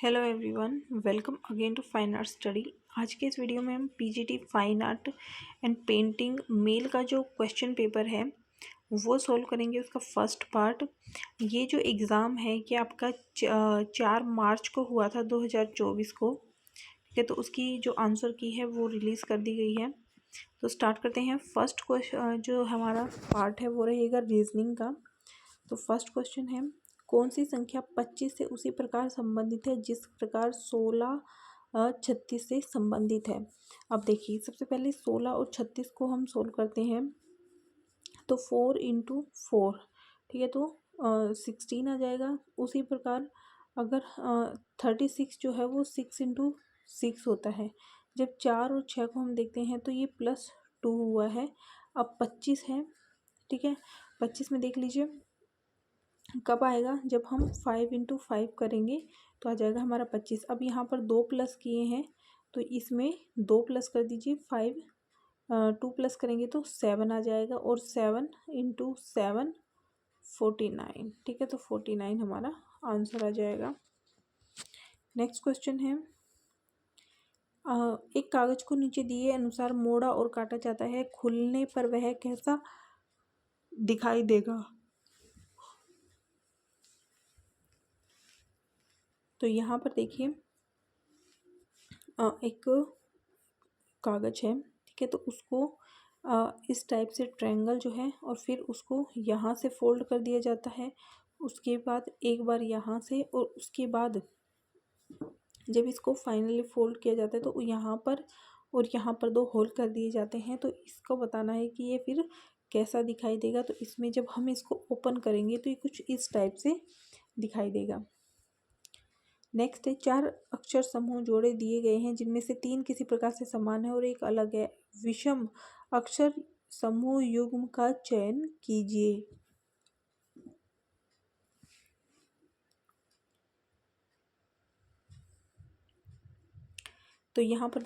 Hello everyone, welcome again to fine art study. आज के इस वीडियो में हम PGT fine art and painting male का जो क्वेश्चन पेपर है वो सॉल्व करेंगे। उसका फर्स्ट पार्ट। ये जो एग्ज़ाम है कि आपका 4 मार्च को हुआ था 2024 को, ठीक है। तो उसकी जो आंसर की है वो रिलीज़ कर दी गई है। तो स्टार्ट करते हैं। फर्स्ट क्वेश्चन जो हमारा पार्ट है वो रहेगा रीजनिंग का। तो फर्स्ट क्वेश्चन है, कौन सी संख्या 25 से उसी प्रकार संबंधित है जिस प्रकार 16 36 से संबंधित है। अब देखिए, सबसे पहले 16 और 36 को हम सोल्व करते हैं। तो 4 इंटू 4, ठीक है, तो 16 आ जाएगा। उसी प्रकार अगर 36 जो है वो 6 इंटू 6 होता है। जब 4 और 6 को हम देखते हैं तो ये +2 हुआ है। अब 25 है, ठीक है। 25 में देख लीजिए कब आएगा, जब हम 5 इंटू 5 करेंगे तो आ जाएगा हमारा 25। अब यहाँ पर 2 प्लस किए हैं तो इसमें 2 प्लस कर दीजिए। 5 2 प्लस करेंगे तो 7 आ जाएगा, और 7 इंटू 7 49, ठीक है। तो 49 हमारा आंसर आ जाएगा। नेक्स्ट क्वेश्चन है, एक कागज को नीचे दिए अनुसार मोड़ा और काटा जाता है, खुलने पर वह कैसा दिखाई देगा। तो यहाँ पर देखिए, एक कागज है, ठीक है। तो उसको इस टाइप से ट्रायंगल जो है, और फिर उसको यहाँ से फोल्ड कर दिया जाता है। उसके बाद एक बार यहाँ से, और उसके बाद जब इसको फाइनली फोल्ड किया जाता है तो यहाँ पर और यहाँ पर 2 होल कर दिए जाते हैं। तो इसको बताना है कि ये फिर कैसा दिखाई देगा। तो इसमें जब हम इसको ओपन करेंगे तो ये कुछ इस टाइप से दिखाई देगा। नेक्स्ट है, 4 अक्षर समूह जोड़े दिए गए हैं जिनमें से 3 किसी प्रकार से समान है और एक अलग है। विषम अक्षर समूह युग्म का चयन कीजिए। तो यहाँ पर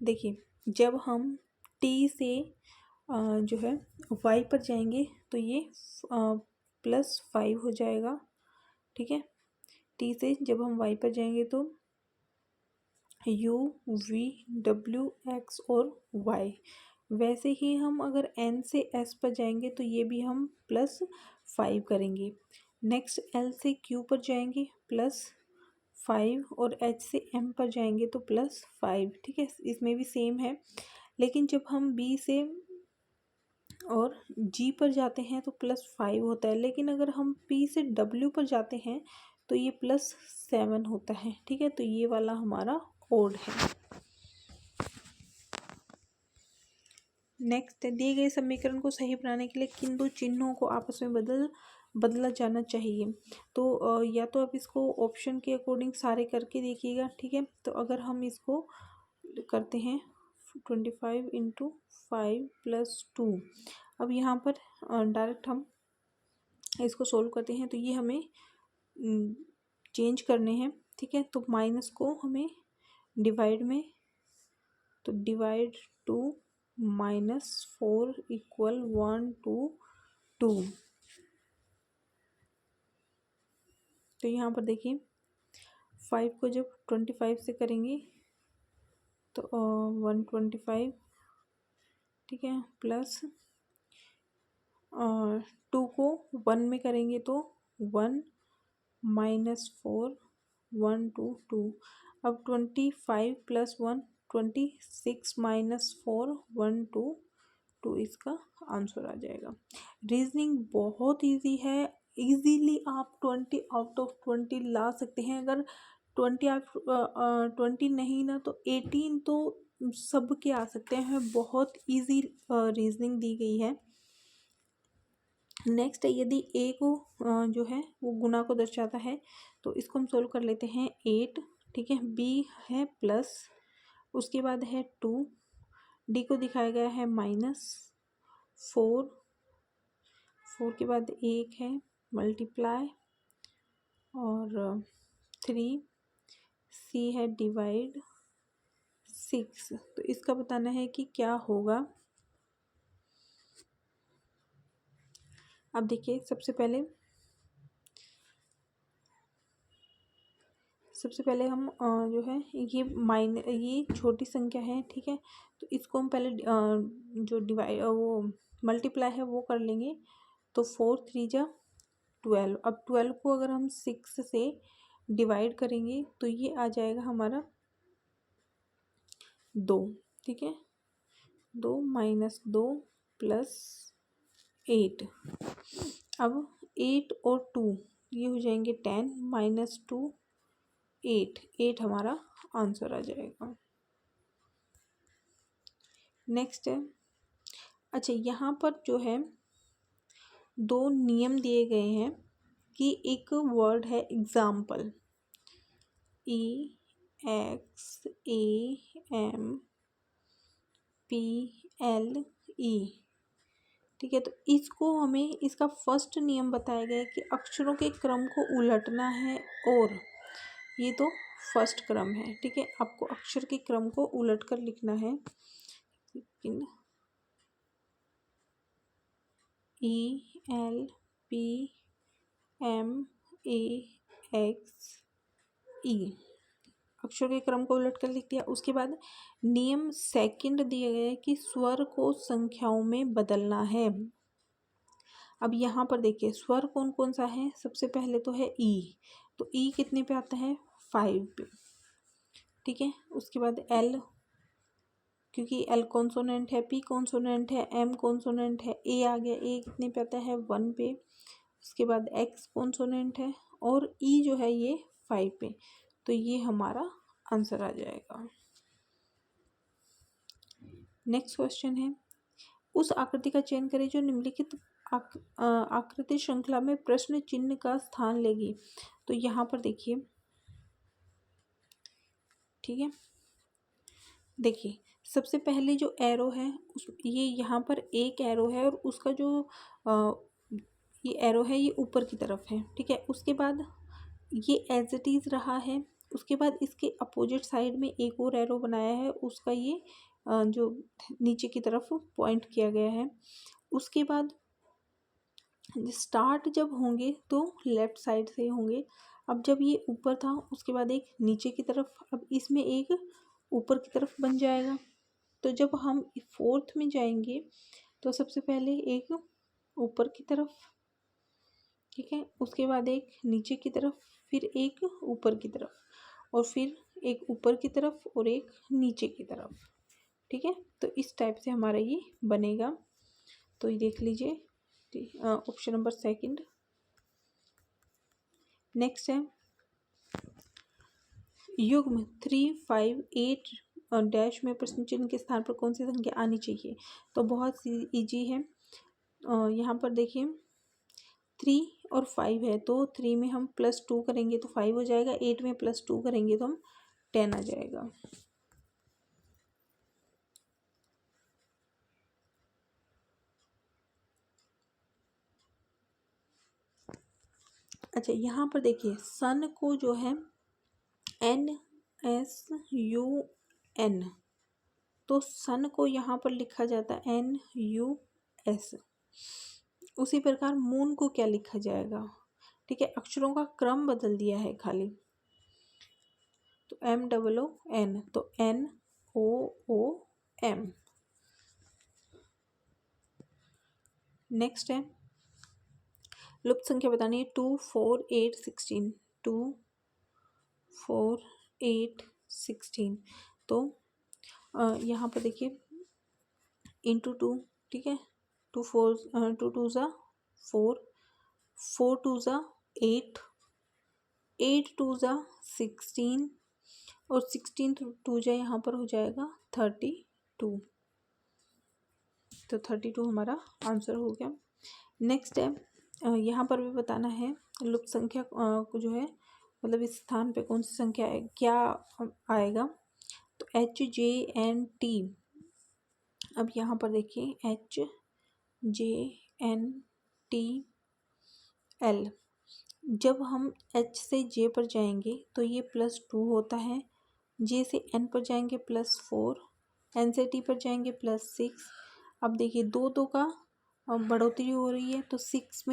देखिए जब हम टी से जो है वाई पर जाएंगे तो ये +5 हो जाएगा, ठीक है। टी से जब हम वाई पर जाएंगे तो U V W X और Y। वैसे ही हम अगर N से S पर जाएंगे तो ये भी हम +5 करेंगे। नेक्स्ट L से Q पर जाएंगे +5, और H से M पर जाएंगे तो +5, ठीक है। इसमें भी सेम है। लेकिन जब हम B से और G पर जाते हैं तो +5 होता है। लेकिन अगर हम P से W पर जाते हैं तो ये +7 होता है, ठीक है। तो ये वाला हमारा ओड है। नेक्स्ट, दिए गए समीकरण को सही बनाने के लिए किन 2 चिन्हों को आपस में बदला जाना चाहिए। तो या तो आप इसको ऑप्शन के अकॉर्डिंग सारे करके देखिएगा, ठीक है। तो अगर हम इसको करते हैं 25 इंटू 5 + 2, अब यहाँ पर डायरेक्ट हम इसको सोल्व करते हैं तो ये हमें चेंज करने हैं, ठीक है। तो माइनस को हमें डिवाइड में, तो डिवाइड 2 -4 = 1 2 2। तो यहाँ पर देखिए 5 को जब 25 से करेंगे तो 125, ठीक है, प्लस 2 को 1 में करेंगे तो 1 -4 1 2 2। अब 25 + 1 26 -4 1 2 2 इसका आंसर आ जाएगा। रीजनिंग बहुत इजी है। इजीली आप 20 आउट ऑफ 20 ला सकते हैं। अगर 20 आप 20 नहीं ना तो 18 तो सबके आ सकते हैं। बहुत इजी रीजनिंग दी गई है। नेक्स्ट है, यदि ए को जो है वो गुना को दर्शाता है तो इसको हम सोल्व कर लेते हैं। 8, ठीक है। बी है प्लस, उसके बाद है 2, डी को दिखाया गया है -4, 4 के बाद 1 है मल्टीप्लाई, और 3, सी है डिवाइड 6। तो इसका बताना है कि क्या होगा। अब देखिए, सबसे पहले सबसे पहले हम जो है ये छोटी संख्या है, ठीक है, तो इसको हम पहले जो डिवाइड वो मल्टीप्लाई है वो कर लेंगे। तो 4 3 जा 12। अब 12 को अगर हम 6 से डिवाइड करेंगे तो ये आ जाएगा हमारा 2, ठीक है, 2 माइनस 2 प्लस 8। अब 8 और 2 ये हो जाएंगे 10 माइनस 2 8। 8 हमारा आंसर आ जाएगा। नेक्स्ट है, अच्छा यहाँ पर जो है 2 नियम दिए गए हैं कि एक वर्ड है एग्जाम्पल, EXAMPLE, ठीक है, तो इसको हमें इसका फर्स्ट नियम बताया गया है कि अक्षरों के क्रम को उलटना है, और ये तो फर्स्ट क्रम है, ठीक है, आपको अक्षर के क्रम को उलट कर लिखना है। लेकिन ELPMAXE अक्षरों के क्रम को उलट कर लिख दिया। उसके बाद नियम सेकंड दिया गया है कि स्वर को संख्याओं में बदलना है। अब यहाँ पर देखिए स्वर कौन कौन सा है, सबसे पहले तो है ई, तो ई कितने पे आता है 5 पे, ठीक है। उसके बाद एल, क्योंकि एल कॉन्सोनेंट है, पी कॉन्सोनेंट है, एम कॉन्सोनेंट है, ए आ गया, ए कितने पे आता है 1 पे। उसके बाद एक्स कॉन्सोनेंट है, और ई जो है ये 5 पे, तो ये हमारा आंसर आ जाएगा। नेक्स्ट क्वेश्चन है, उस आकृति का चयन करें जो निम्नलिखित आकृति श्रृंखला में प्रश्न चिन्ह का स्थान लेगी। तो यहाँ पर देखिए, ठीक है, देखिए सबसे पहले जो एरो है ये यहाँ पर एक एरो है, और उसका जो ये एरो है ये ऊपर की तरफ है, ठीक है। उसके बाद ये एज इट इज़ रहा है। उसके बाद इसके अपोजिट साइड में एक और एरो बनाया है, उसका ये जो नीचे की तरफ पॉइंट किया गया है। उसके बाद स्टार्ट जब होंगे तो लेफ्ट साइड से होंगे। अब जब ये ऊपर था उसके बाद एक नीचे की तरफ, अब इसमें एक ऊपर की तरफ बन जाएगा। तो जब हम फोर्थ में जाएंगे तो सबसे पहले एक ऊपर की तरफ, ठीक है, उसके बाद एक नीचे की तरफ, फिर एक ऊपर की तरफ, और फिर एक ऊपर की तरफ और एक नीचे की तरफ, ठीक है। तो इस टाइप से हमारा ये बनेगा। तो ये देख लीजिए ऑप्शन नंबर सेकंड। नेक्स्ट है युग्म 3 5 8 डैश में प्रश्न चिन्ह के स्थान पर कौन सी संख्या आनी चाहिए। तो बहुत इजी है। यहाँ पर देखिए 3 और 5 है, तो 3 में हम +2 करेंगे तो 5 हो जाएगा, 8 में +2 करेंगे तो हम 10 आ जाएगा। अच्छा यहाँ पर देखिए सन को जो है NSUN, तो सन को यहाँ पर लिखा जाता है NUS। उसी प्रकार मून को क्या लिखा जाएगा, ठीक है, अक्षरों का क्रम बदल दिया है खाली। तो MOON, तो NOOM। नेक्स्ट है लुप्त संख्या बतानी है 2 4 8 16, 2 4 8 16। तो यहाँ पर देखिए इंटू 2, ठीक है, 2 2 ज़ा 4, 4 2 ज़ा 8, 8 2 ज़ा 16, और 16 2 जा यहाँ पर हो जाएगा 32। तो 32 हमारा आंसर हो गया। नेक्स्ट है यहाँ पर भी बताना है लुप्त संख्या को जो है, मतलब इस स्थान पे कौन सी संख्या है, क्या आएगा। तो HJNT, अब यहाँ पर देखिए HJNTL, जब हम H से J पर जाएंगे तो ये +2 होता है, J से N पर जाएंगे +4, N से T पर जाएंगे +6। अब देखिए 2 2 का बढ़ोतरी हो रही है, तो 6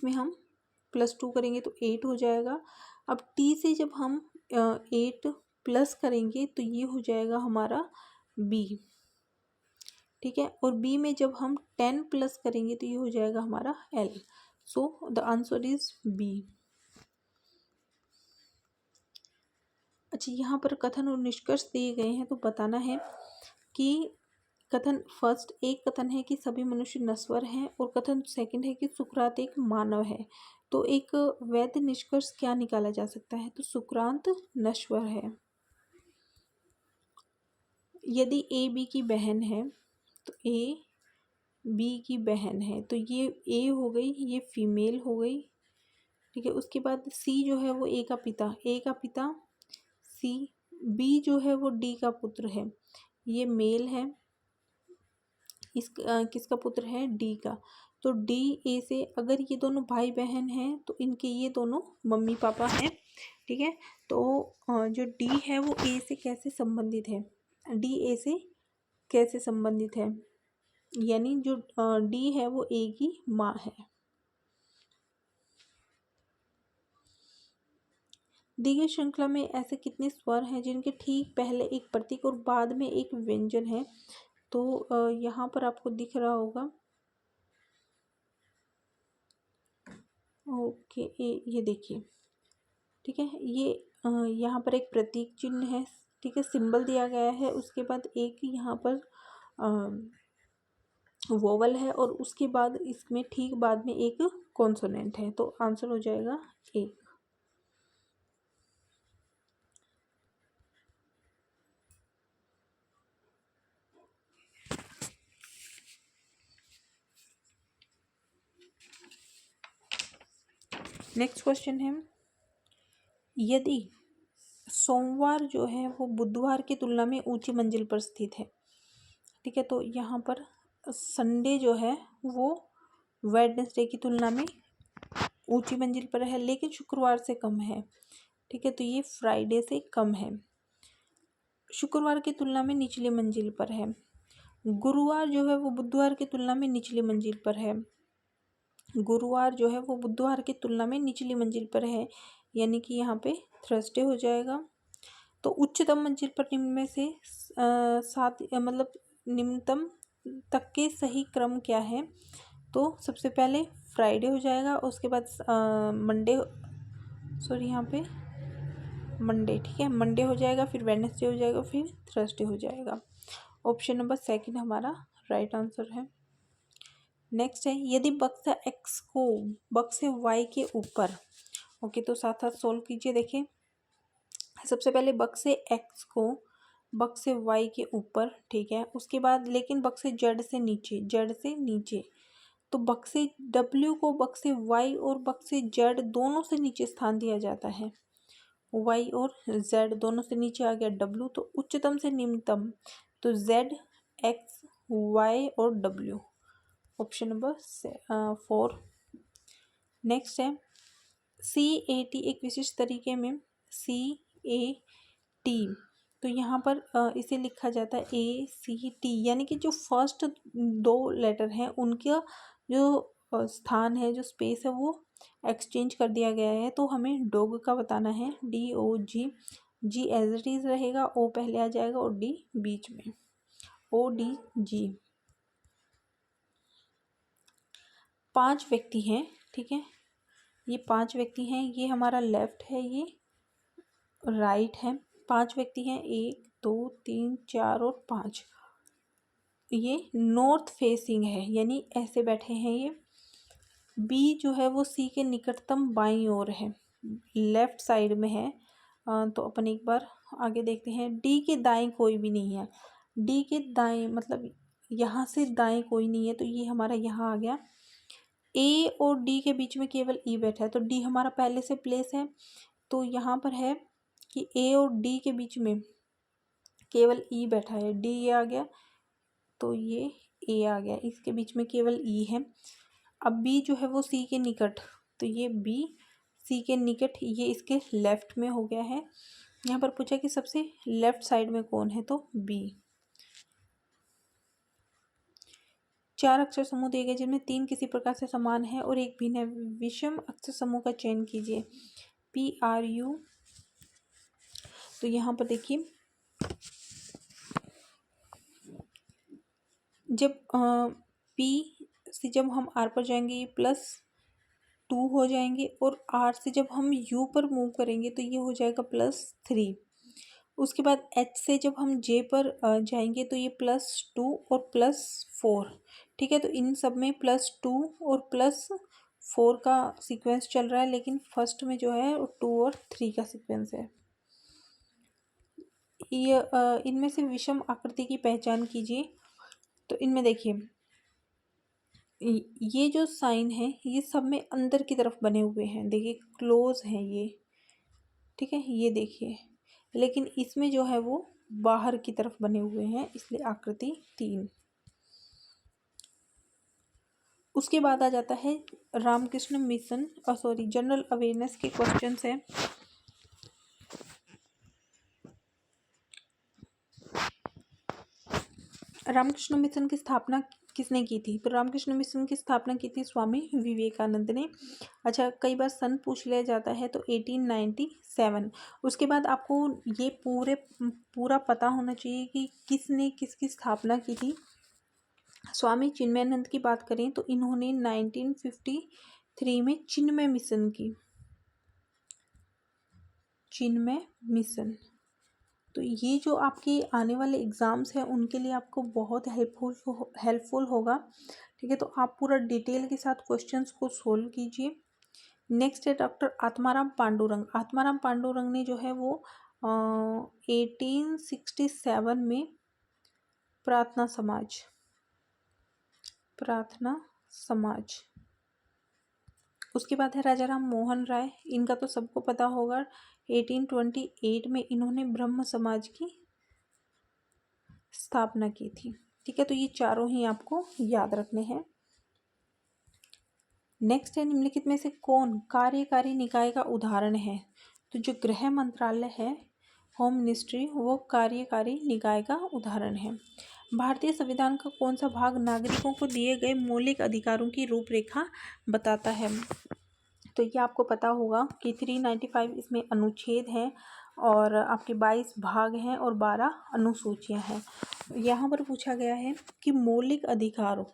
में हम +2 करेंगे तो 8 हो जाएगा। अब t से जब हम 8 प्लस करेंगे तो ये हो जाएगा हमारा b, ठीक है। और b में जब हम 10 प्लस करेंगे तो ये हो जाएगा हमारा l। So the answer is b। अच्छा, यहाँ पर कथन और निष्कर्ष दिए गए हैं तो बताना है कि कथन फर्स्ट, एक कथन है कि सभी मनुष्य नश्वर हैं और कथन सेकंड है कि सुकरात एक मानव है। तो एक वैध निष्कर्ष क्या निकाला जा सकता है, तो सुकरात नश्वर है। यदि ए बी की बहन है तो ए बी की बहन है, तो ये ए हो गई, ये फीमेल हो गई, ठीक है। उसके बाद सी जो है वो ए का पिता सी, बी जो है वो डी का पुत्र है, ये मेल है, इस किसका पुत्र है, डी का। तो डी ए से, अगर ये दोनों भाई बहन हैं तो इनके ये दोनों मम्मी पापा हैं, ठीक है। तो जो डी है वो ए से कैसे संबंधित है, डी ए से कैसे संबंधित है, यानी जो डी है वो ए की माँ है। दी गई श्रृंखला में ऐसे कितने स्वर हैं जिनके ठीक पहले एक प्रतीक और बाद में एक व्यंजन है, तो यहाँ पर आपको दिख रहा होगा, ओके, ये देखिए, ठीक है। ये यहाँ पर एक प्रतीक चिन्ह है, ठीक है, सिंबल दिया गया है। उसके बाद एक यहाँ पर वोवल है और उसके बाद इसमें ठीक बाद में एक कॉन्सोनेंट है, तो आंसर हो जाएगा ए। नेक्स्ट क्वेश्चन है, यदि सोमवार जो है वो बुधवार की तुलना में ऊंची मंजिल पर स्थित है, ठीक है, तो यहाँ पर संडे जो है वो वेडनेसडे की तुलना में ऊंची मंजिल पर है लेकिन शुक्रवार से कम है, ठीक है, तो ये फ्राइडे से कम है। शुक्रवार की तुलना में निचली मंजिल पर है। गुरुवार जो है वो बुधवार की तुलना में निचली मंजिल पर है, गुरुवार जो है वो बुधवार की तुलना में निचली मंजिल पर है, यानी कि यहाँ पे थर्सडे हो जाएगा। तो उच्चतम मंजिल पर निम्न में से सात मतलब निम्नतम तक के सही क्रम क्या है, तो सबसे पहले फ्राइडे हो जाएगा, उसके बाद मंडे, सॉरी यहाँ पे मंडे, ठीक है, मंडे हो जाएगा, फिर वेडनेसडे हो जाएगा, फिर थर्सडे हो जाएगा। ऑप्शन नंबर सेकंड हमारा राइट आंसर है। नेक्स्ट है, यदि बक्सा एक्स को बक्से वाई के ऊपर, ओके, तो साथ साथ सोल्व कीजिए। देखिए, सबसे पहले बक्से एक्स को बक्से वाई के ऊपर, ठीक है, उसके बाद लेकिन बक्से जेड से नीचे, तो बक्से डब्ल्यू को बक्से वाई और बक्से जेड दोनों से नीचे स्थान दिया जाता है। वाई और जेड दोनों से नीचे आ गया डब्ल्यू, तो उच्चतम से निम्नतम, तो जेड, एक्स, वाई और डब्ल्यू, ऑप्शन नंबर 4। नेक्स्ट है, सी ए टी एक विशिष्ट तरीके में सी ए टी, तो यहाँ पर इसे लिखा जाता है ए सी टी, यानी कि जो फर्स्ट दो लेटर हैं उनका जो स्थान है, जो स्पेस है, वो एक्सचेंज कर दिया गया है। तो हमें डॉग का बताना है, D O G, G as it is रहेगा, ओ पहले आ जाएगा और डी बीच में, ओ डी जी। 5 व्यक्ति हैं, ठीक है, ये 5 व्यक्ति हैं, ये हमारा लेफ्ट है, ये राइट है। 5 व्यक्ति हैं, 1 2 3 4 और 5, ये नॉर्थ फेसिंग है, यानी ऐसे बैठे हैं ये। बी जो है वो सी के निकटतम बाईं ओर है, लेफ्ट साइड में है। तो अपन एक बार आगे देखते हैं, डी के दाएं कोई भी नहीं है, डी के दाएं मतलब यहाँ से दाएं कोई नहीं है, तो ये हमारा यहाँ आ गया। ए और डी के बीच में केवल ई बैठा है, तो डी हमारा पहले से प्लेस है, तो यहाँ पर है कि ए और डी के बीच में केवल ई बैठा है, डी ये आ गया, तो ये ए आ गया, इसके बीच में केवल ई है। अब बी जो है वो सी के निकट, तो ये बी सी के निकट, ये इसके लेफ्ट में हो गया है। यहाँ पर पूछा कि सबसे लेफ्ट साइड में कौन है, तो बी। चार अक्षर समूह दिए गए जिनमें तीन किसी प्रकार से समान है और एक भिन्न है। विषम अक्षर समूह का चयन कीजिए। PRU। तो यहाँ पर देखिए, जब P से जब हम R पर जाएंगे ये +2 हो जाएंगे, और R से जब हम U पर मूव करेंगे तो ये हो जाएगा +3। उसके बाद H से जब हम J पर जाएंगे तो ये +2 और +4। ठीक है, तो इन सब में +2 और +4 का सीक्वेंस चल रहा है, लेकिन फर्स्ट में जो है 2 और 3 का सीक्वेंस है। ये इनमें से विषम आकृति की पहचान कीजिए। तो इनमें देखिए, ये जो साइन है ये सब में अंदर की तरफ बने हुए हैं, देखिए क्लोज हैं ये। ठीक है, ये देखिए, लेकिन इसमें जो है वो बाहर की तरफ बने हुए हैं, इसलिए आकृति 3। उसके बाद आ जाता है रामकृष्ण मिशन जनरल अवेयरनेस के क्वेश्चंस हैं। रामकृष्ण मिशन की स्थापना किसने की थी? तो रामकृष्ण मिशन की स्थापना की थी स्वामी विवेकानंद ने। अच्छा, कई बार सन पूछ लिया जाता है, तो 1897। उसके बाद आपको ये पूरा पता होना चाहिए कि किसने किसकी स्थापना की थी। स्वामी चिन्मयानंद की बात करें तो इन्होंने 1953 में चिन्मय मिशन की। चिन्मय मिशन। तो ये जो आपके आने वाले एग्ज़ाम्स हैं उनके लिए आपको बहुत हेल्पफुल होगा। ठीक है, तो आप पूरा डिटेल के साथ क्वेश्चंस को सोल्व कीजिए। नेक्स्ट है डॉक्टर आत्माराम पांडुरंग। आत्माराम पांडुरंग ने जो है वो 1867 में प्रार्थना समाज। उसके बाद है राजा राम मोहन राय। इनका तो सबको पता होगा, 1828 में इन्होंने ब्रह्म समाज की स्थापना की थी। ठीक है, तो ये चारों ही आपको याद रखने हैं। नेक्स्ट है, निम्नलिखित में से कौन कार्यकारी निकाय का उदाहरण है? तो जो गृह मंत्रालय है, होम मिनिस्ट्री, वो कार्यकारी निकाय का उदाहरण है। भारतीय संविधान का कौन सा भाग नागरिकों को दिए गए मौलिक अधिकारों की रूपरेखा बताता है? तो ये आपको पता होगा कि 395 इसमें अनुच्छेद हैं और आपके 22 भाग हैं और 12 अनुसूचियां हैं। यहाँ पर पूछा गया है कि मौलिक अधिकार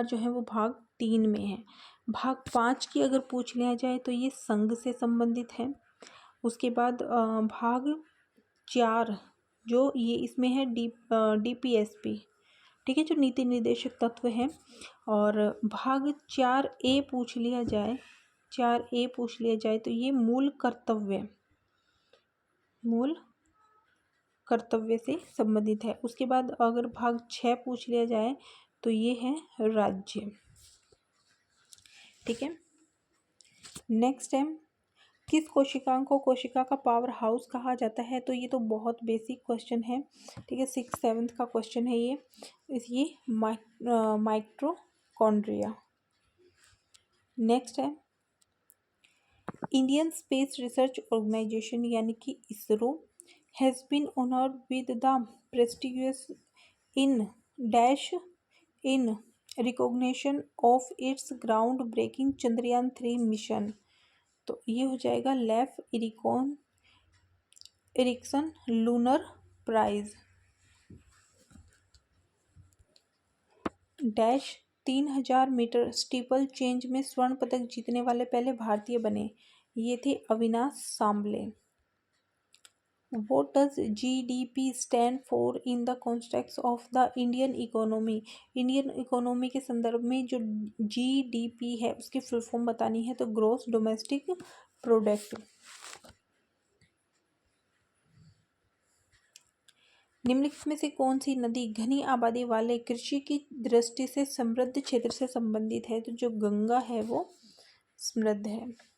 जो है वो भाग 3 में है। भाग 5 की अगर पूछ लिया जाए तो ये संघ से संबंधित है। उसके बाद भाग 4 जो ये इसमें है DPSP, ठीक है, जो नीति निर्देशक तत्व है। और भाग 4A पूछ लिया जाए तो ये मूल कर्तव्य से संबंधित है। उसके बाद अगर भाग 6 पूछ लिया जाए तो ये है राज्य। ठीक है, नेक्स्ट है, किस कोशिका को कोशिका का पावर हाउस कहा जाता है? तो ये तो बहुत बेसिक क्वेश्चन है। ठीक है, 6th-7th का क्वेश्चन है ये माइटोकॉन्ड्रिया। नेक्स्ट है, इंडियन स्पेस रिसर्च ऑर्गेनाइजेशन यानी कि ISRO has been honoured with the prestigious in recognition of its groundbreaking Chandrayaan 3 mission. तो ये हो जाएगा Leif Erikson Lunar Prize. 3000 metre steeplechase में स्वर्ण पदक जीतने वाले पहले भारतीय बने, ये थे Avinash Sambale. What does GDP stand for in the context of the Indian economy? Indian economy के संदर्भ में जो GDP है उसकी फुल फॉर्म बतानी है, तो ग्रोस डोमेस्टिक प्रोडक्ट। निम्नलिखित में से कौन सी नदी घनी आबादी वाले कृषि की दृष्टि से समृद्ध क्षेत्र से संबंधित है? तो जो गंगा है वो समृद्ध है।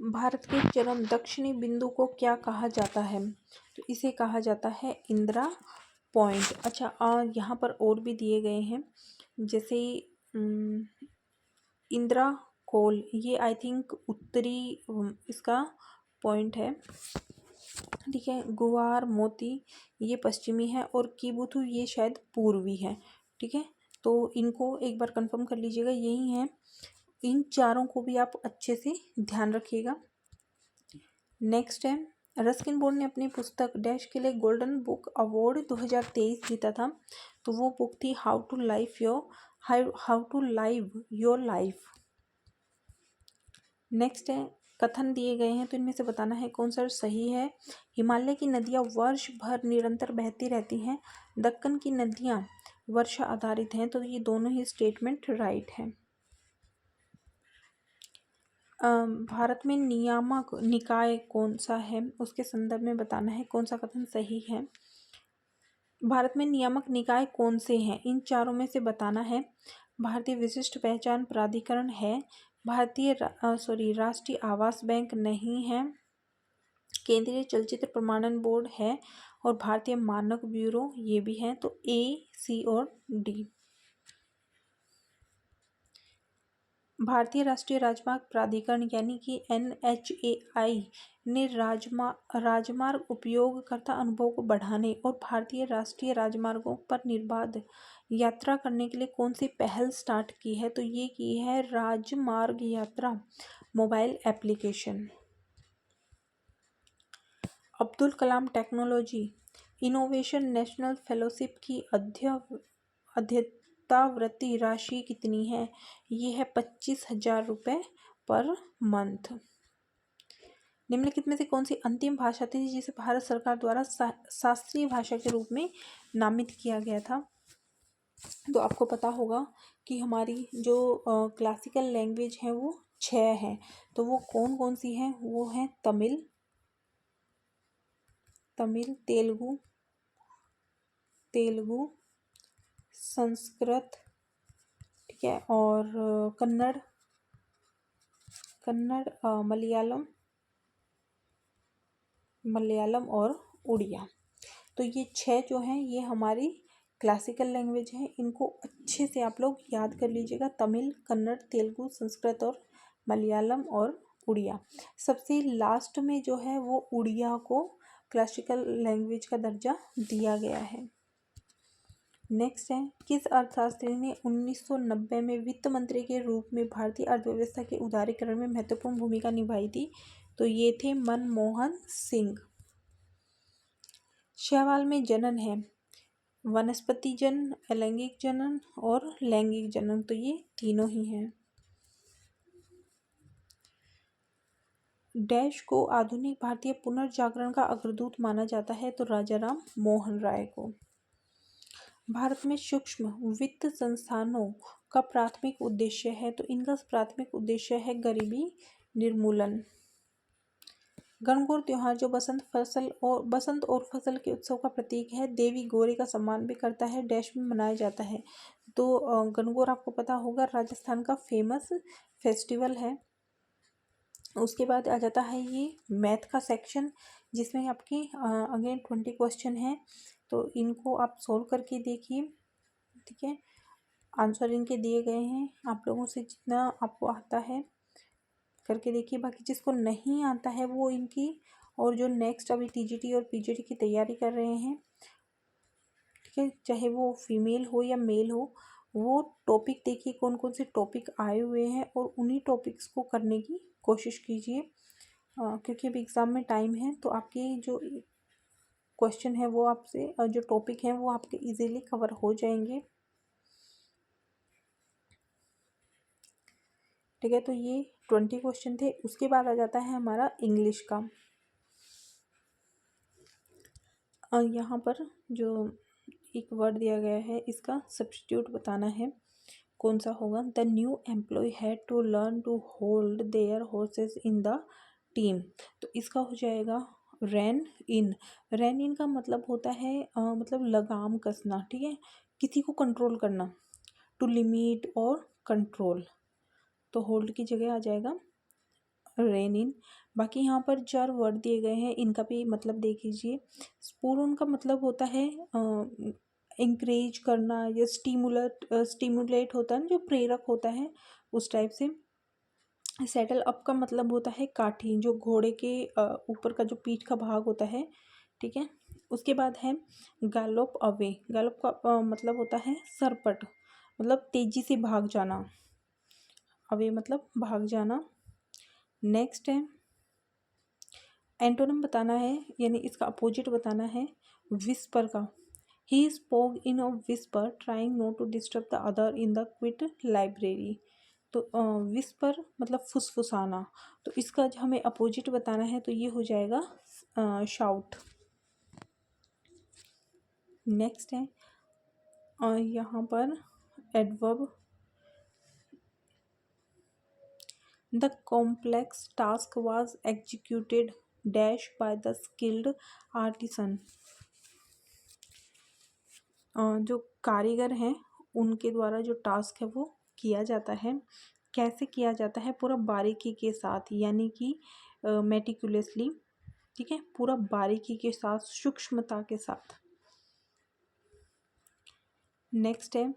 भारत के चरम दक्षिणी बिंदु को क्या कहा जाता है? तो इसे कहा जाता है इंदिरा पॉइंट। अच्छा, यहाँ पर और भी दिए गए हैं, जैसे इंदिरा कोल, ये आई थिंक उत्तरी इसका पॉइंट है। ठीक है। गुवार मोती ये पश्चिमी है और कीबुथु ये शायद पूर्वी है। ठीक है, तो इनको एक बार कंफर्म कर लीजिएगा, यही है। इन चारों को भी आप अच्छे से ध्यान रखिएगा। नेक्स्ट है, रस्किन बोर्ड ने अपनी पुस्तक डैश के लिए गोल्डन बुक अवार्ड 2023 जीता था। तो वो बुक थी how to live your life. Next है, कथन दिए गए हैं तो इनमें से बताना है कौन सा सही है। हिमालय की नदियाँ वर्ष भर निरंतर बहती रहती हैं, दक्कन की नदियाँ वर्षा आधारित हैं। तो ये दोनों ही स्टेटमेंट राइट है। भारत में नियामक निकाय कौन सा है, उसके संदर्भ में बताना है कौन सा कथन सही है। भारत में नियामक निकाय कौन से हैं, इन चारों में से बताना है। भारतीय विशिष्ट पहचान प्राधिकरण है, राष्ट्रीय आवास बैंक नहीं है, केंद्रीय चलचित्र प्रमाणन बोर्ड है और भारतीय मानक ब्यूरो ये भी है। तो ए, सी और डी। भारतीय राष्ट्रीय राजमार्ग प्राधिकरण यानी कि NHAI ने राजमार्ग उपयोगकर्ता अनुभव को बढ़ाने और भारतीय राष्ट्रीय राजमार्गों पर निर्बाध यात्रा करने के लिए कौन सी पहल स्टार्ट की है। तो ये की है राजमार्ग यात्रा mobile application. Abdul Kalam technology innovation national fellowship की अध्यतावृत्ति राशि कितनी है। ये है 25,000 रुपये पर मंथ। निम्नलिखित में से कौन सी अंतिम भाषा थी जिसे भारत सरकार द्वारा शास्त्रीय भाषा के रूप में नामित किया गया था। तो आपको पता होगा कि हमारी जो क्लासिकल लैंग्वेज है वो 6 हैं। तो वो कौन कौन सी हैं, वो हैं तमिल, तेलुगु, संस्कृत, ठीक है, और कन्नड़, मलयालम और उड़िया। तो ये 6 जो हैं ये हमारी क्लासिकल लैंग्वेज है। इनको अच्छे से आप लोग याद कर लीजिएगा, तमिल, कन्नड़, तेलुगु, संस्कृत और मलयालम और उड़िया। सबसे लास्ट में जो है वो उड़िया को क्लासिकल लैंग्वेज का दर्जा दिया गया है। नेक्स्ट है, किस अर्थशास्त्री ने 1990 में वित्त मंत्री के रूप में भारतीय अर्थव्यवस्था के उदारीकरण में महत्वपूर्ण भूमिका निभाई थी। तो ये थे मनमोहन सिंह। शैवाल में जनन है वनस्पति जनन, अलैंगिक जनन और लैंगिक जनन। तो ये तीनों ही हैं। डैश को आधुनिक भारतीय पुनर्जागरण का अग्रदूत माना जाता है। तो राजा राम मोहन राय को। भारत में सूक्ष्म वित्त संस्थानों का प्राथमिक उद्देश्य है। तो इनका प्राथमिक उद्देश्य है गरीबी निर्मूलन। गणगौर त्योहार जो बसंत और फसल के उत्सव का प्रतीक है, देवी गौरी का सम्मान भी करता है, डैश में मनाया जाता है। तो गणगौर आपको पता होगा राजस्थान का फेमस फेस्टिवल है। उसके बाद आ जाता है ये मैथ का सेक्शन, जिसमें आपके अगेन 20 क्वेश्चन हैं। तो इनको आप सोल्व करके देखिए, ठीक है। आंसर इनके दिए गए हैं, आप लोगों से जितना आपको आता है करके देखिए। बाकी जिसको नहीं आता है वो इनकी, और जो नेक्स्ट अभी TGT और PGT की तैयारी कर रहे हैं, ठीक है, चाहे वो फीमेल हो या मेल हो, वो टॉपिक देखिए कौन कौन से टॉपिक आए हुए हैं और उन्हीं टॉपिक्स को करने की कोशिश कीजिए। क्योंकि अभी एग्ज़ाम में टाइम है, तो आपके जो क्वेश्चन है वो आपसे जो टॉपिक हैं वो आपके इजीली कवर हो जाएंगे, ठीक है। तो ये 20 क्वेश्चन थे। उसके बाद आ जाता है हमारा इंग्लिश का। यहाँ पर जो एक वर्ड दिया गया है इसका सब्स्टिट्यूट बताना है कौन सा होगा। The new employee had to learn to hold their horses in the team. तो इसका हो जाएगा रैन इन। रैन इन का मतलब होता है मतलब लगाम कसना, ठीक है, किसी को कंट्रोल करना, टू लिमिट और कंट्रोल। तो होल्ड की जगह आ जाएगा रेन इन। बाकी यहाँ पर 4 वर्ड दिए गए हैं, इनका भी मतलब देख लीजिए। स्पून का मतलब होता है इंकरेज करना या स्टिमुलेट होता है ना, जो प्रेरक होता है उस टाइप से। सेटल अप का मतलब होता है काठी, जो घोड़े के ऊपर का जो पीठ का भाग होता है, ठीक है। उसके बाद है गैलोप अवे। गैलोप का मतलब होता है सरपट, मतलब तेजी से भाग जाना। अवे मतलब भाग जाना। नेक्स्ट है एंटोनिम बताना है, यानी इसका अपोजिट बताना है विस्पर का। He spoke in a whisper trying not to disturb the other in the quit library. तो विस्पर मतलब फुसफुसाना, तो इसका जो हमें अपोजिट बताना है तो ये हो जाएगा शाउट। नेक्स्ट है यहाँ पर adverb. The complex task was executed dash by the skilled artisan. जो कारीगर हैं उनके द्वारा जो टास्क है वो किया जाता है। कैसे किया जाता है? पूरा बारीकी के साथ, यानी कि मेटिकुलसली, ठीक है, पूरा बारीकी के साथ, सूक्ष्मता के साथ। नेक्स्ट है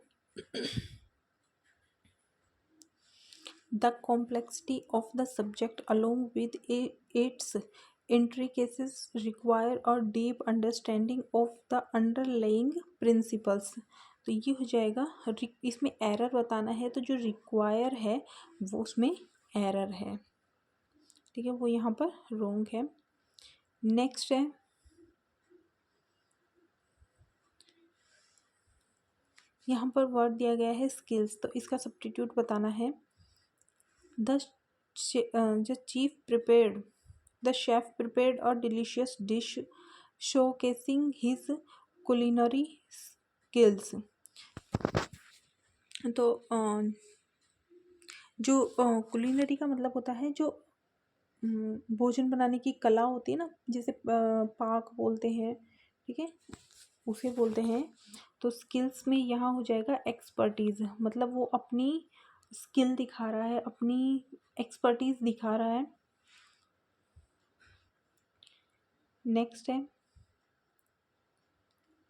the complexity of the subject along with its intricacies require a deep understanding of the underlying principles। तो ये हो जाएगा, इसमें एरर बताना है तो जो रिक्वायर है वो उसमें एरर है, ठीक है, वो यहाँ पर रोंग है। नेक्स्ट है यहाँ पर वर्ड दिया गया है स्किल्स, तो इसका सब्स्टिट्यूट बताना है the chef prepared a delicious dish showcasing his culinary skills. तो जो कुलिनरी का मतलब होता है जो भोजन बनाने की कला होती है ना, जैसे पाक बोलते हैं, ठीक है, उसे बोलते हैं। तो स्किल्स में यहाँ हो जाएगा एक्सपर्टीज़, मतलब वो अपनी स्किल दिखा रहा है, अपनी एक्सपर्टीज़ दिखा रहा है। नेक्स्ट है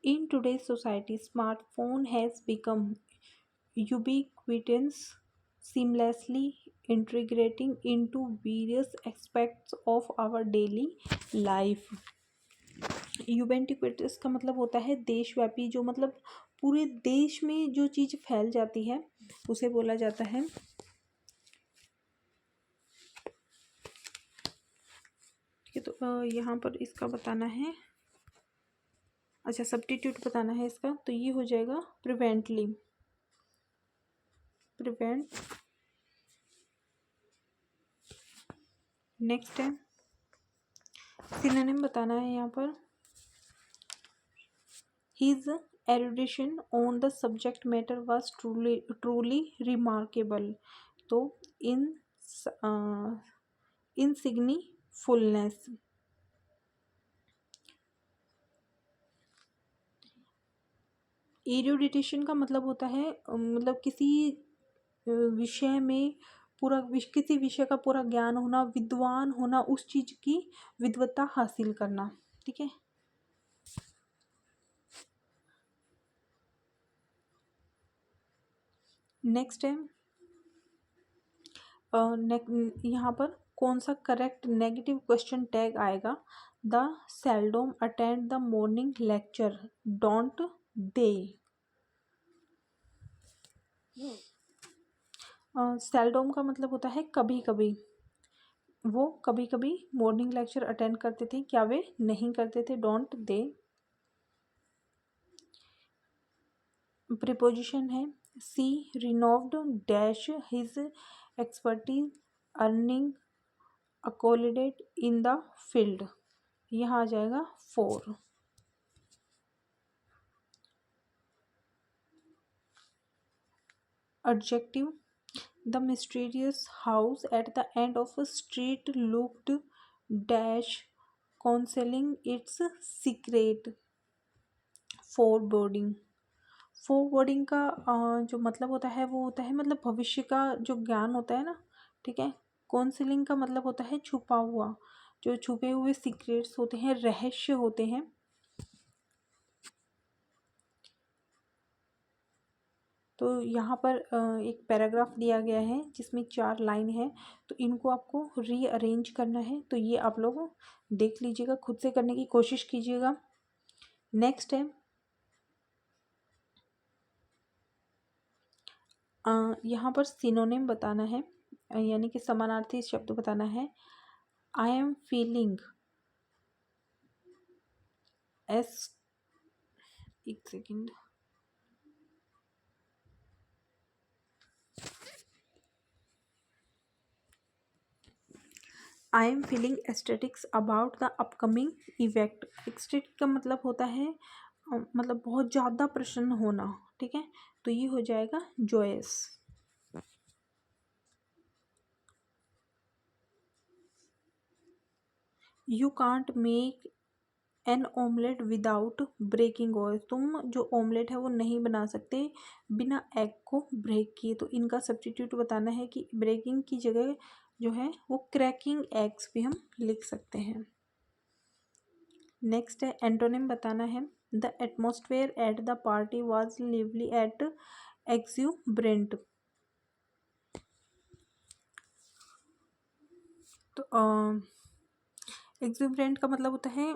in today's society smartphone has become ubiquitous, seamlessly integrating into various aspects of our daily life। यूबेंटिक्विटस का मतलब होता है देशव्यापी, जो मतलब पूरे देश में जो चीज़ फैल जाती है उसे बोला जाता है। ठीक है, तो यहाँ पर इसका बताना है, अच्छा सब्स्टिट्यूट बताना है इसका, तो ये हो जाएगा प्रिवेंटली, प्रिवेंट। नेक्स्ट है सिनोनिम बताना है यहाँ पर His erudition on the subject matter was truly remarkable। तो इन insignifullness, एरुडिटेशन का मतलब होता है मतलब किसी विषय में पूरा किसी विषय का पूरा ज्ञान होना, विद्वान होना, उस चीज़ की विद्वत्ता हासिल करना, ठीक है। नेक्स्ट है यहाँ पर कौन सा करेक्ट नेगेटिव क्वेश्चन टैग आएगा? The सेल्डोम attend the morning lecture don't they. सेल्डोम का मतलब होता है कभी कभी, वो कभी कभी मॉर्निंग लेक्चर अटेंड करते थे, क्या वे नहीं करते थे? Don't they. प्रीपोजिशन है सी रिनोव्ड dash his expertise earning अकोलिडेट in the field, यहाँ आ जाएगा 4। Adjective the mysterious house at the end of a street looked dash counselling it's secret फोरबोर्डिंग। फोरबोर्डिंग का जो मतलब होता है वो होता है मतलब भविष्य का जो ज्ञान होता है ना, ठीक है। काउंसलिंग का मतलब होता है छुपा हुआ, जो छुपे हुए सीक्रेट्स होते हैं, रहस्य होते हैं। तो यहाँ पर एक पैराग्राफ दिया गया है जिसमें 4 लाइन है, तो इनको आपको रीअरेंज करना है। तो ये आप लोग देख लीजिएगा, खुद से करने की कोशिश कीजिएगा। नेक्स्ट है यहाँ पर सिनोनिम बताना है, यानी कि समानार्थी शब्द बताना है। आई एम फीलिंग एस, एक second, I am feeling aesthetics about the upcoming event. Ecstatic का मतलब होता है मतलब बहुत ज़्यादा प्रसन्न होना, ठीक है, तो ये हो जाएगा Joyce. You can't make an omelette without breaking oil. तुम जो ऑमलेट है वो नहीं बना सकते बिना एग को ब्रेक किए। तो इनका सब्स्टिट्यूट बताना है कि ब्रेकिंग की जगह जो है वो क्रैकिंग एग्स भी हम लिख सकते हैं। नेक्स्ट है एंटोनिम बताना है। The atmosphere at the party was lively eight exuberant. तो एक्सुबरेंट का मतलब होता है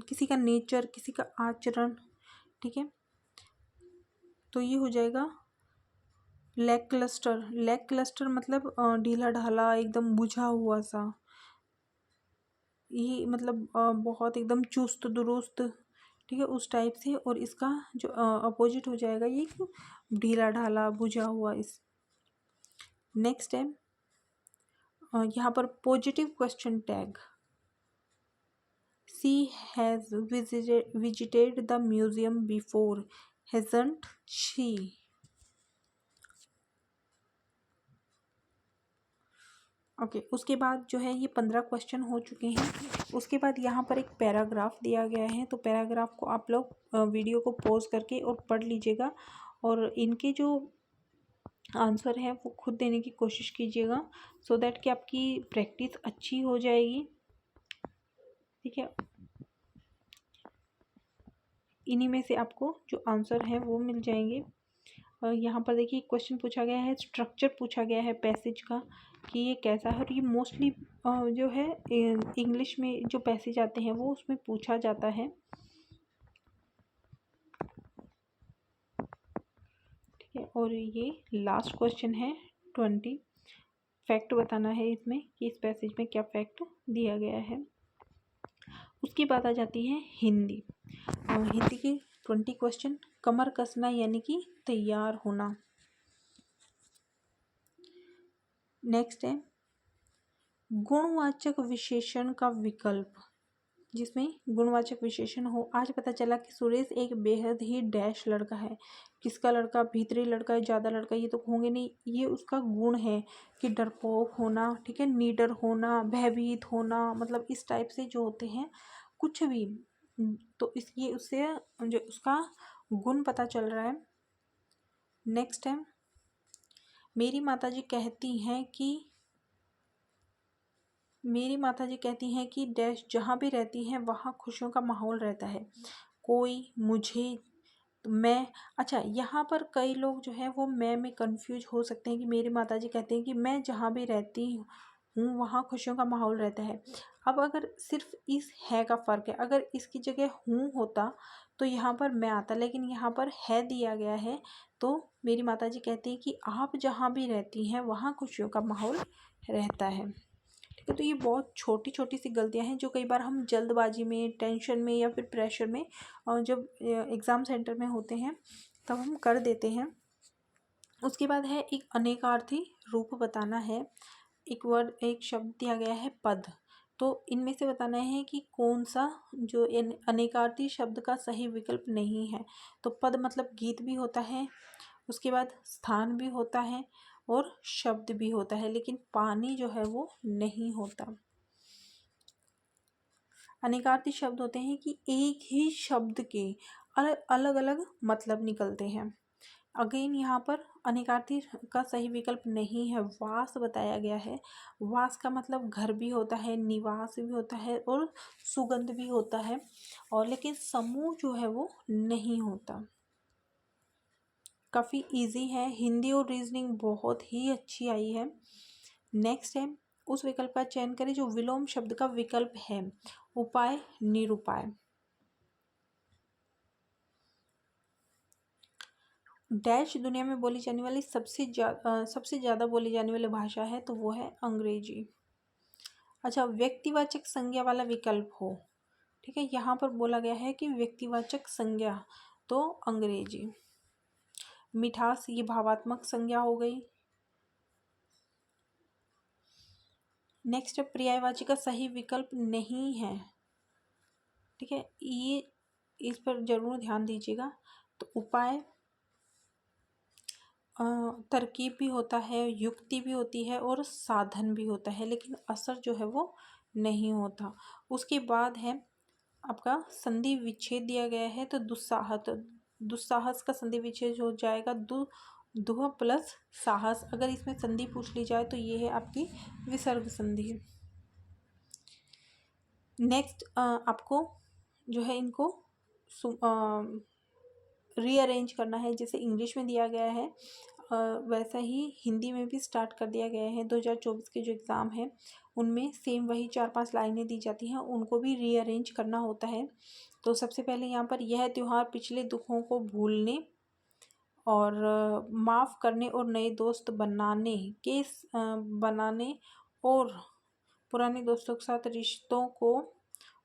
किसी का नेचर, किसी का आचरण, ठीक है, तो ये हो जाएगा लैक क्लस्टर। लैक क्लस्टर मतलब ढीला ढाला, एकदम बुझा हुआ सा, ये मतलब बहुत एकदम चुस्त दुरुस्त, ठीक है, उस टाइप से। और इसका जो अपोजिट हो जाएगा ये ढीला ढाला बुझा हुआ। इस नेक्स्ट है यहाँ पर positive question tag. She has visited the museum before, hasn't she. Okay उसके बाद जो है ये 15 क्वेश्चन हो चुके हैं। उसके बाद यहाँ पर एक पैराग्राफ दिया गया है, तो पैराग्राफ को आप लोग वीडियो को पॉज करके और पढ़ लीजिएगा, और इनके जो आंसर है वो खुद देने की कोशिश कीजिएगा, सो दैट कि आपकी प्रैक्टिस अच्छी हो जाएगी, ठीक है। इन्हीं में से आपको जो आंसर है वो मिल जाएंगे। यहाँ पर देखिए क्वेश्चन पूछा गया है, स्ट्रक्चर पूछा गया है पैसेज का कि ये कैसा है, और ये मोस्टली जो है इंग्लिश में जो पैसेज आते हैं वो उसमें पूछा जाता है, ठीक है। और ये लास्ट क्वेश्चन है 20, फैक्ट बताना है इसमें कि इस पैसेज में क्या फैक्ट दिया गया है। उसकी बात आ जाती है हिंदी। हिंदी के 20 क्वेश्चन। कमर कसना यानी कि तैयार होना। नेक्स्ट है गुणवाचक विशेषण का विकल्प, जिसमें गुणवाचक विशेषण हो। आज पता चला कि सुरेश एक बेहद ही डैश लड़का है। किसका लड़का? भीतरी लड़का है, ज़्यादा लड़का, ये तो होंगे नहीं, ये उसका गुण है कि डरपोक होना, ठीक है, नीडर होना, भयभीत होना, मतलब इस टाइप से जो होते हैं कुछ भी, तो इस ये उससे जो उसका गुण पता चल रहा है। नेक्स्ट है मेरी माताजी कहती हैं कि डैश जहाँ भी रहती हैं वहाँ खुशियों का माहौल रहता है। कोई, मुझे, मैं। अच्छा यहाँ पर कई लोग जो है वो मैं में कंफ्यूज हो सकते हैं कि मेरी माताजी कहते हैं कि मैं जहाँ भी रहती हूँ वहाँ खुशियों का माहौल रहता है। अब अगर सिर्फ इस है का फ़र्क है, अगर इसकी जगह हूँ होता तो यहाँ पर मैं आता, लेकिन यहाँ पर है दिया गया है, तो मेरी माताजी कहती है कि आप जहाँ भी रहती हैं वहाँ खुशियों का माहौल रहता है, ठीक है। तो ये बहुत छोटी छोटी सी गलतियाँ हैं जो कई बार हम जल्दबाजी में, टेंशन में या फिर प्रेशर में, और जब एग्ज़ाम सेंटर में होते हैं तब हम कर देते हैं। उसके बाद है एक अनेकार्थी रूप बताना है। एक शब्द दिया गया है पद, तो इनमें से बताना है कि कौन सा जो अनेकार्थी शब्द का सही विकल्प नहीं है। तो पद मतलब गीत भी होता है, उसके बाद स्थान भी होता है और शब्द भी होता है, लेकिन पानी जो है वो नहीं होता। अनेकार्थी शब्द होते हैं कि एक ही शब्द के अलग अलग मतलब निकलते हैं। अगेन यहाँ पर अनेकार्थी का सही विकल्प नहीं है, वास बताया गया है। वास का मतलब घर भी होता है, निवास भी होता है और सुगंध भी होता है, और लेकिन समूह जो है वो नहीं होता। काफ़ी इजी है, हिंदी और रीजनिंग बहुत ही अच्छी आई है। नेक्स्ट है, उस विकल्प का चयन करें जो विलोम शब्द का विकल्प है। उपाय, निरुपाय। डैश दुनिया में बोली जाने वाली सबसे ज़्यादा बोली जाने वाली भाषा है, तो वो है अंग्रेजी। अच्छा, व्यक्तिवाचक संज्ञा वाला विकल्प हो, ठीक है, यहाँ पर बोला गया है कि व्यक्तिवाचक संज्ञा, तो अंग्रेजी। मिठास, ये भावात्मक संज्ञा हो गई। नेक्स्ट, पर्यायवाची का सही विकल्प नहीं है, ठीक है, ये इस पर जरूर ध्यान दीजिएगा। तो उपाय तरकीब भी होता है, युक्ति भी होती है और साधन भी होता है, लेकिन असर जो है वो नहीं होता। उसके बाद है आपका संधि विच्छेद दिया गया है, तो दुस्साहस का संधि विच्छेद हो जाएगा दुह प्लस साहस। अगर इसमें संधि पूछ ली जाए तो ये है आपकी विसर्ग संधि। नेक्स्ट आपको जो है इनको रीअरेंज करना है, जैसे इंग्लिश में दिया गया है वैसा ही हिंदी में भी स्टार्ट कर दिया गया है। 2024 के जो एग्ज़ाम है उनमें सेम वही 4-5 लाइनें दी जाती हैं, उनको भी रीअरेंज करना होता है। तो सबसे पहले यहाँ पर यह त्यौहार पिछले दुखों को भूलने और माफ़ करने और नए दोस्त बनाने और पुराने दोस्तों के साथ रिश्तों को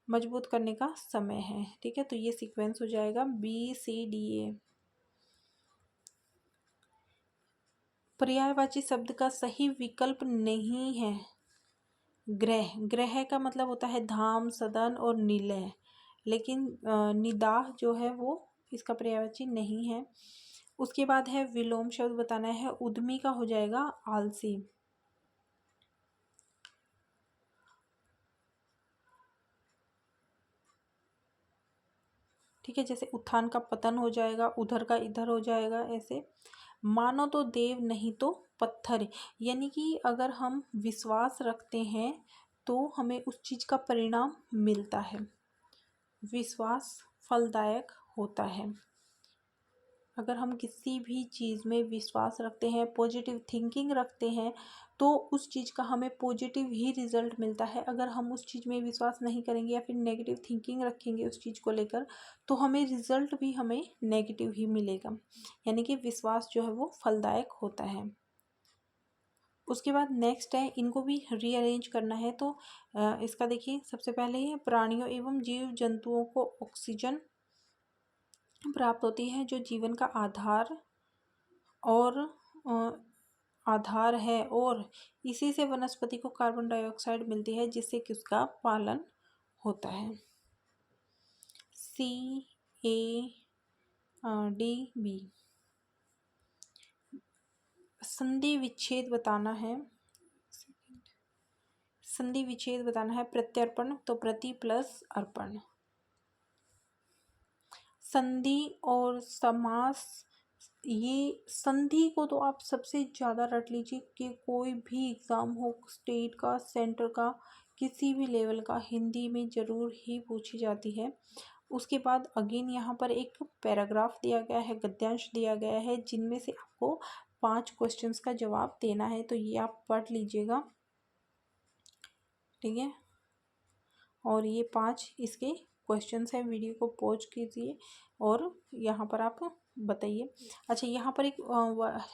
मजबूत करने का समय है, ठीक है। तो ये सीक्वेंस हो जाएगा BCDA। पर्यायवाची शब्द का सही विकल्प नहीं है ग्रह। ग्रह का मतलब होता है धाम, सदन और निलय, लेकिन निदाह जो है वो इसका पर्यायवाची नहीं है। उसके बाद है विलोम शब्द बताना है, उद्यमी का हो जाएगा आलसी। ठीक है, जैसे उत्थान का पतन हो जाएगा, उधर का इधर हो जाएगा, ऐसे। मानो तो देव नहीं तो पत्थर, यानी कि अगर हम विश्वास रखते हैं तो हमें उस चीज़ का परिणाम मिलता है, विश्वास फलदायक होता है। अगर हम किसी भी चीज़ में विश्वास रखते हैं, पॉजिटिव थिंकिंग रखते हैं, तो उस चीज़ का हमें पॉजिटिव ही रिजल्ट मिलता है। अगर हम उस चीज़ में विश्वास नहीं करेंगे या फिर नेगेटिव थिंकिंग रखेंगे उस चीज़ को लेकर, तो हमें रिजल्ट भी हमें नेगेटिव ही मिलेगा। यानी कि विश्वास जो है वो फलदायक होता है। उसके बाद नेक्स्ट है, इनको भी रीअरेंज करना है। तो इसका देखिए, सबसे पहले ये प्राणियों एवं जीव जंतुओं को ऑक्सीजन प्राप्त होती है जो जीवन का आधार है, और इसी से वनस्पति को कार्बन डाइऑक्साइड मिलती है जिससे कि उसका पालन होता है। CADB। संधि विच्छेद बताना है, संधि विच्छेद बताना है। प्रत्यर्पण, तो प्रति प्लस अर्पण। संधि और समास, ये संधि को तो आप सबसे ज़्यादा रट लीजिए कि कोई भी एग्ज़ाम हो, स्टेट का, सेंटर का, किसी भी लेवल का, हिंदी में ज़रूर ही पूछी जाती है। उसके बाद अगेन यहाँ पर एक पैराग्राफ दिया गया है, गद्यांश दिया गया है, जिनमें से आपको 5 क्वेश्चंस का जवाब देना है। तो ये आप पढ़ लीजिएगा, ठीक है। और ये 5 इसके क्वेश्चंस हैं। वीडियो को पॉज कीजिए और यहाँ पर आप बताइए। अच्छा, यहाँ पर एक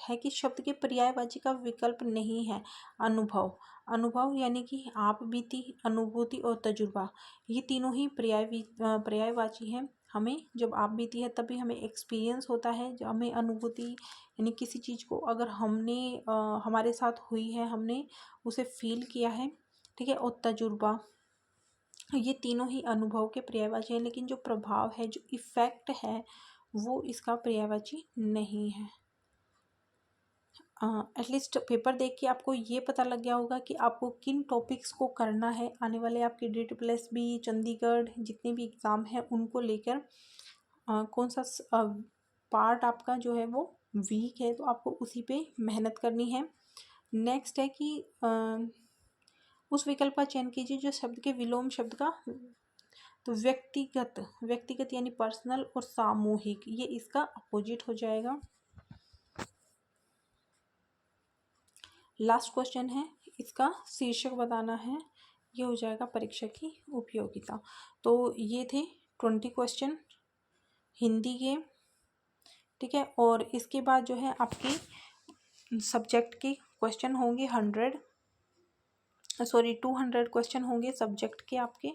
है कि शब्द के पर्यायवाची का विकल्प नहीं है। अनुभव, अनुभव यानी कि आप बीती, अनुभूति और तजुर्बा, ये तीनों ही पर्यायवाची हैं। हमें जब आप बीती है तभी हमें एक्सपीरियंस होता है, जब हमें अनुभूति यानी किसी चीज़ को अगर हमने हमारे साथ हुई है, हमने उसे फील किया है, ठीक है, और तजुर्बा, ये तीनों ही अनुभव के पर्यायवाची हैं। लेकिन जो प्रभाव है, जो इफ़ेक्ट है, वो इसका पर्यायवाची नहीं है। एटलीस्ट पेपर देख के आपको ये पता लग गया होगा कि आपको किन टॉपिक्स को करना है। आने वाले आपके DTPSB, चंडीगढ़, जितने भी एग्ज़ाम हैं उनको लेकर कौन सा पार्ट आपका जो है वो वीक है, तो आपको उसी पे मेहनत करनी है। नेक्स्ट है कि उस विकल्प का चयन कीजिए जो शब्द के विलोम शब्द का, तो व्यक्तिगत, व्यक्तिगत यानी पर्सनल, और सामूहिक, ये इसका अपोजिट हो जाएगा। लास्ट क्वेश्चन है, इसका शीर्षक बताना है, ये हो जाएगा परीक्षा की उपयोगिता। तो ये थे 20 क्वेश्चन हिंदी के, ठीक है। और इसके बाद जो है आपके सब्जेक्ट के क्वेश्चन होंगे 200 क्वेश्चन होंगे सब्जेक्ट के आपके।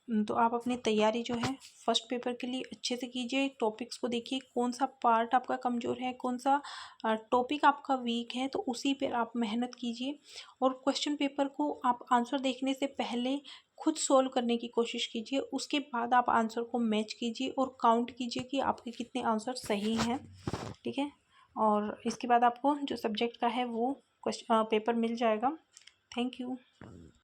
तो आप अपनी तैयारी जो है फर्स्ट पेपर के लिए अच्छे से कीजिए। टॉपिक्स को देखिए, कौन सा पार्ट आपका कमज़ोर है, कौन सा टॉपिक आपका वीक है, तो उसी पर आप मेहनत कीजिए। और क्वेश्चन पेपर को आप आंसर देखने से पहले खुद सॉल्व करने की कोशिश कीजिए, उसके बाद आप आंसर को मैच कीजिए और काउंट कीजिए कि आपके कितने आंसर सही हैं, ठीक है। और इसके बाद आपको जो सब्जेक्ट का है वो क्वेश्चन पेपर मिल जाएगा। Thank you.